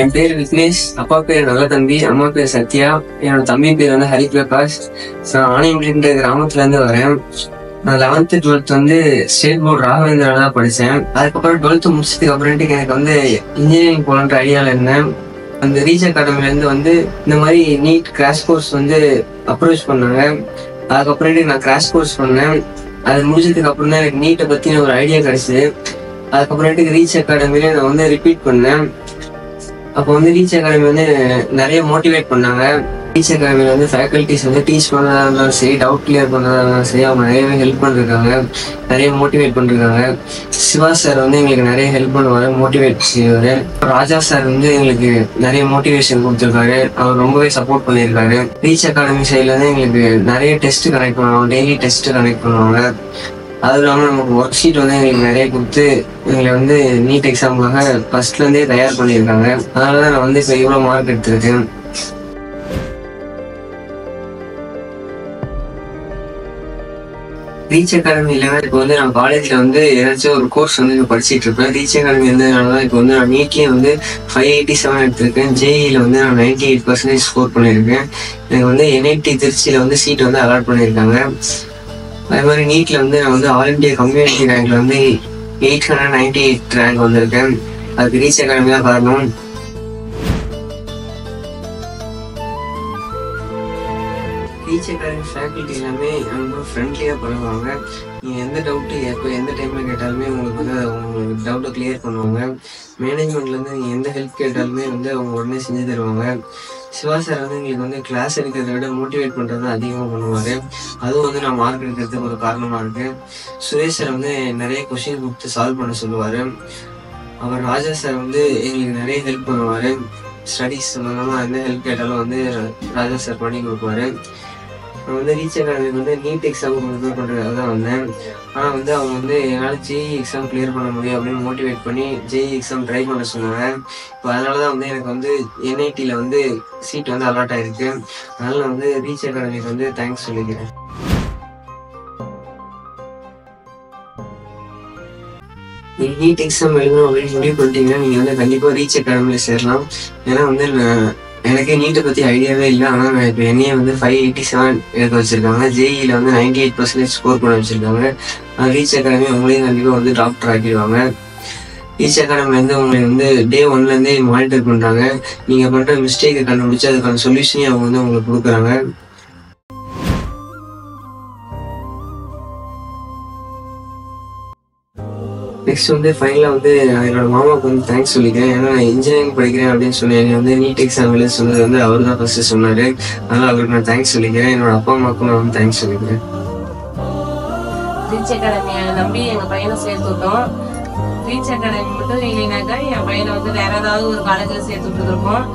என் பேர் விக்னேஷ். அப்பா பேர் நல்ல தம்பி, அம்மா பேர் சத்யா. என்னோட தம்பி பேர் வந்து ஹரிபிரகாஷ். நான் ஆணையம்ன்ற கிராமத்துல இருந்து வரேன். நான் 11th 12th வந்து ஸ்டேட் போர்டு ராகவேந்திரா தான் படித்தேன். அதுக்கப்புறம் 12th முடிச்சதுக்கு அப்புறமேட்டுக்கு எனக்கு வந்து இன்ஜினியரிங் போகலான்ற ஐடியாவில் இருந்தேன். அந்த ரீச் அகாடமிலேருந்து வந்து இந்த மாதிரி நீட் கிராஷ் கோர்ஸ் வந்து அப்ரோச் பண்ணாங்க. அதுக்கப்புறமேட்டு நான் கிராஷ் கோர்ஸ் பண்ணேன். அது முடிச்சதுக்கு அப்புறம் தான் எனக்கு நீட்டை பற்றின ஒரு ஐடியா கிடைச்சிது. அதுக்கப்புறமேட்டுக்கு ரீச் அகாடமிலே நான் வந்து ரிப்பீட் பண்ணேன். அப்போ வந்து ரீச் அகாடமி வந்து நிறைய மோட்டிவேட் பண்ணாங்க. ரீச் அகாடமியில் வந்து ஃபேக்கல்ட்டிஸ் வந்து டீச் பண்ணதா இருந்தாலும் சரி, டவுட் கிளியர் பண்ணதா இருந்தாலும் சரி, அவங்க நிறையவே ஹெல்ப் பண்ணிருக்காங்க, நிறைய மோட்டிவேட் பண்ணிருக்காங்க. சிவா சார் வந்து எங்களுக்கு நிறைய ஹெல்ப் பண்ணுவார், மோட்டிவேட் செய்வார். ராஜா சார் வந்து எங்களுக்கு நிறைய மோட்டிவேஷன் கொடுத்துருக்காரு, அவர் ரொம்பவே சப்போர்ட் பண்ணியிருக்காரு. ரீச் அகாடமி சைடில் வந்து எங்களுக்கு நிறைய டெஸ்ட் கனெக்ட் பண்ணுவாங்க, டெய்லி டெஸ்ட் கனெக்ட் பண்ணுவாங்க. அதுவும் இல்லாமல் நமக்கு ஒர்க் ஷீட் வந்து எங்களுக்கு நிறைய கொடுத்து எங்களை வந்து நீட் எக்ஸாமுக்காக ஃபர்ஸ்ட்லேருந்தே தயார் பண்ணியிருக்காங்க. அதனால தான் நான் வந்து இப்போ இவ்வளோ மார்க் எடுத்திருக்கேன். ரீச் அகாடமி இல்லைன்னா இப்போ வந்து நான் காலேஜில் வந்து ஏதாச்சும் ஒரு கோர்ஸ் வந்து இப்போ படிச்சுட்டு இருப்பேன். ரீச் அகாடமி இருந்ததுனால தான் இப்போ வந்து நான் நீட்லேயே வந்து 587 எடுத்திருக்கேன். ஜேஇயில் வந்து நான் 98% ஸ்கோர் பண்ணியிருக்கேன். எனக்கு வந்து NIT திருச்சியில் வந்து சீட் வந்து அலாட் பண்ணியிருக்காங்க. அதே மாதிரி நீட்ல வந்து நான் வந்து ஆல் இண்டியா கம்யூனிட்டி ரேங்க்ல வந்து 898 ரேங்க் வந்திருக்கேன். அதுக்கு ரீச் அகாடமி தான் காரணம். ரீச் அகாடமி ஃபேக்கல்ட்டி எல்லாமே ரொம்ப ஃப்ரெண்ட்லியாக பழகுவாங்க. நீங்கள் எந்த டவுட்டு எப்போ எந்த டைமில் கேட்டாலுமே உங்களுக்கு வந்து உங்களுக்கு டவுட்டை கிளியர் பண்ணுவாங்க. மேனேஜ்மெண்ட்லேருந்து நீங்கள் எந்த ஹெல்ப் கேட்டாலுமே வந்து அவங்க உடனே செஞ்சு தருவாங்க. சிவா சார் வந்து எங்களுக்கு வந்து கிளாஸ் எடுக்கிறத விட மோட்டிவேட் பண்ணுறது அதிகமாக பண்ணுவார். அதுவும் வந்து நான் மார்க் எடுக்கிறதுக்கு ஒரு காரணமாக இருக்குது. சுரேஷ் சார் வந்து நிறைய கொஷின் கொடுத்து சால்வ் பண்ண சொல்லுவார். அவர் ராஜா சார் வந்து எங்களுக்கு நிறைய ஹெல்ப் பண்ணுவார். ஸ்டடீஸ் சம்மந்தமாக எந்த ஹெல்ப் கேட்டாலும் வந்து ராஜா சார் பண்ணி கொடுப்பாரு. நான் வந்து ரீச் அகாடமிக்கு வந்து நீட் எக்ஸாமுக்கு ப்ரிப்பேர் பண்ணுறதுக்காக தான் வந்தேன். ஆனால் வந்து அவங்க வந்து என்னால் ஜேஇ எக்ஸாம் கிளியர் பண்ண முடியும் அப்படின்னு மோட்டிவேட் பண்ணி ஜேஇ எக்ஸாம் ட்ரை பண்ண சொன்னாங்க. இப்போ அதனால தான் வந்து எனக்கு வந்து NITயில் வந்து சீட் வந்து அலாட் ஆகிருக்கு. அதனால் நான் வந்து ரீச் அகாடமிக்கு வந்து தேங்க்ஸ் சொல்லிக்கிறேன். நீங்கள் நீட் எக்ஸாம் எழுதணும் அப்படின்னு முடிவு பண்ணிட்டீங்கன்னா நீங்கள் வந்து கண்டிப்பாக ரீச் அகாடமியில் சேரலாம். ஏன்னா வந்து எனக்கு நீட்டை பற்றி ஐடியாவே இல்லை. ஆனால் நான் இப்போ என்னையே வந்து 587 எடுக்க வச்சுருக்காங்க. ஜேஇயில் வந்து 98% ஸ்கோர் பண்ண வச்சுருக்காங்க. ரீச் அகாடமி உங்களையும் கண்டிப்பாக வந்து டாக்டர் ஆக்கிடுவாங்க. ரீச் அகாடமிலேருந்து உங்களை வந்து டே 1லேருந்தே மானிட்டர் பண்ணுறாங்க. நீங்கள் பண்ணுற மிஸ்டேக்கை கண்டுபிடிச்சி அதுக்கான சொல்யூஷனையும் அவங்க வந்து உங்களுக்கு கொடுக்குறாங்க. நெக்ஸ்ட் வந்து ஃபைனலாக வந்து என்னோட மாமாவுக்கு வந்து தேங்க்ஸ் சொல்லிக்கிறேன். ஏன்னா நான் இன்ஜினியரிங் படிக்கிறேன் அப்படின்னு சொன்னேன். என்னை வந்து நீட் எக்ஸாம் எழுத சொன்னது வந்து அவர் தான் ஃபர்ஸ்ட் சொன்னார். அதனால் அவருக்கு நான் தேங்க்ஸ் சொல்லிக்கிறேன். என்னோட அப்பா அம்மாவுக்கும் நான் வந்து தேங்க்ஸ் சொல்லிக்கிறேன். ரீச் அகாடமியை நம்பி எங்கள் பையனை சேர்த்து விட்டோம். ரீச் அகாடமி மட்டும் இல்லைனாக்கா என் பையனை வந்து வேற ஏதாவது ஒரு காலேஜில் சேர்த்து விட்டுருக்கோம்.